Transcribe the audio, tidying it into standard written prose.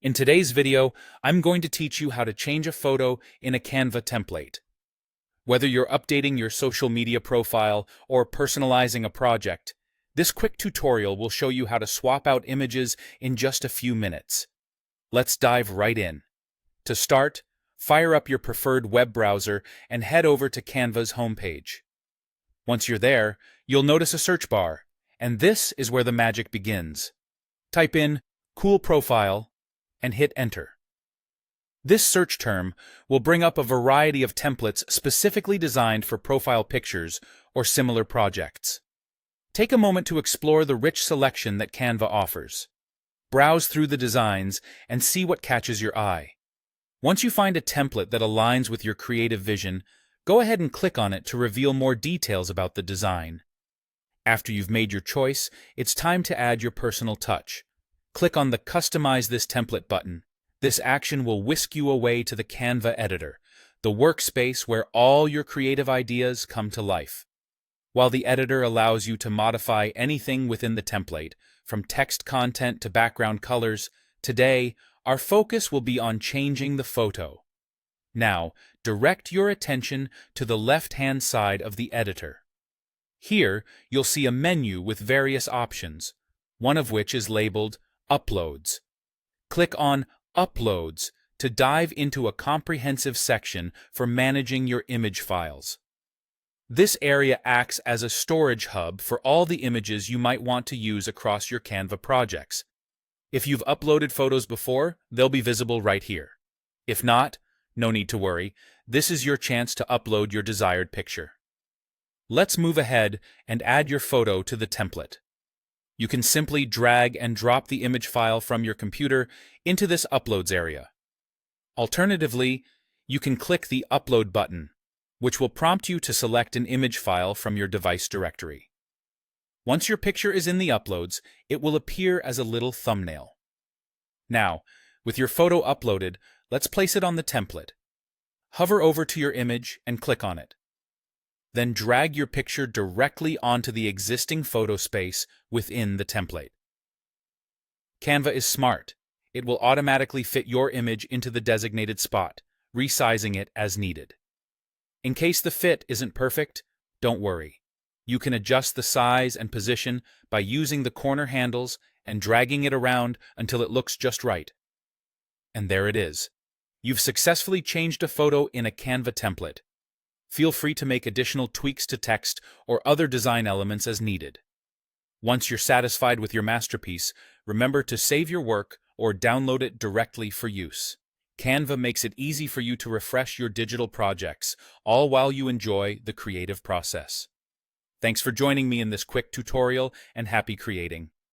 In today's video, I'm going to teach you how to change a photo in a Canva template. Whether you're updating your social media profile or personalizing a project, this quick tutorial will show you how to swap out images in just a few minutes. Let's dive right in. To start, fire up your preferred web browser and head over to Canva's homepage. Once you're there, you'll notice a search bar, and this is where the magic begins. Type in "cool profile" and hit enter. This search term will bring up a variety of templates specifically designed for profile pictures or similar projects. Take a moment to explore the rich selection that Canva offers. Browse through the designs and see what catches your eye. Once you find a template that aligns with your creative vision, go ahead and click on it to reveal more details about the design. After you've made your choice, it's time to add your personal touch. Click on the Customize this template button. This action will whisk you away to the Canva editor, the workspace where all your creative ideas come to life. While the editor allows you to modify anything within the template, from text content to background colors, today, our focus will be on changing the photo. Now, direct your attention to the left-hand side of the editor. Here, you'll see a menu with various options, one of which is labeled Uploads. Click on Uploads to dive into a comprehensive section for managing your image files. This area acts as a storage hub for all the images you might want to use across your Canva projects. If you've uploaded photos before, they'll be visible right here. If not, no need to worry. This is your chance to upload your desired picture. Let's move ahead and add your photo to the template. You can simply drag and drop the image file from your computer into this Uploads area. Alternatively, you can click the Upload button, which will prompt you to select an image file from your device directory. Once your picture is in the Uploads, it will appear as a little thumbnail. Now, with your photo uploaded, let's place it on the template. Hover over to your image and click on it. Then drag your picture directly onto the existing photo space within the template. Canva is smart. It will automatically fit your image into the designated spot, resizing it as needed. In case the fit isn't perfect, don't worry. You can adjust the size and position by using the corner handles and dragging it around until it looks just right. And there it is. You've successfully changed a photo in a Canva template. Feel free to make additional tweaks to text or other design elements as needed. Once you're satisfied with your masterpiece, remember to save your work or download it directly for use. Canva makes it easy for you to refresh your digital projects, all while you enjoy the creative process. Thanks for joining me in this quick tutorial, and happy creating.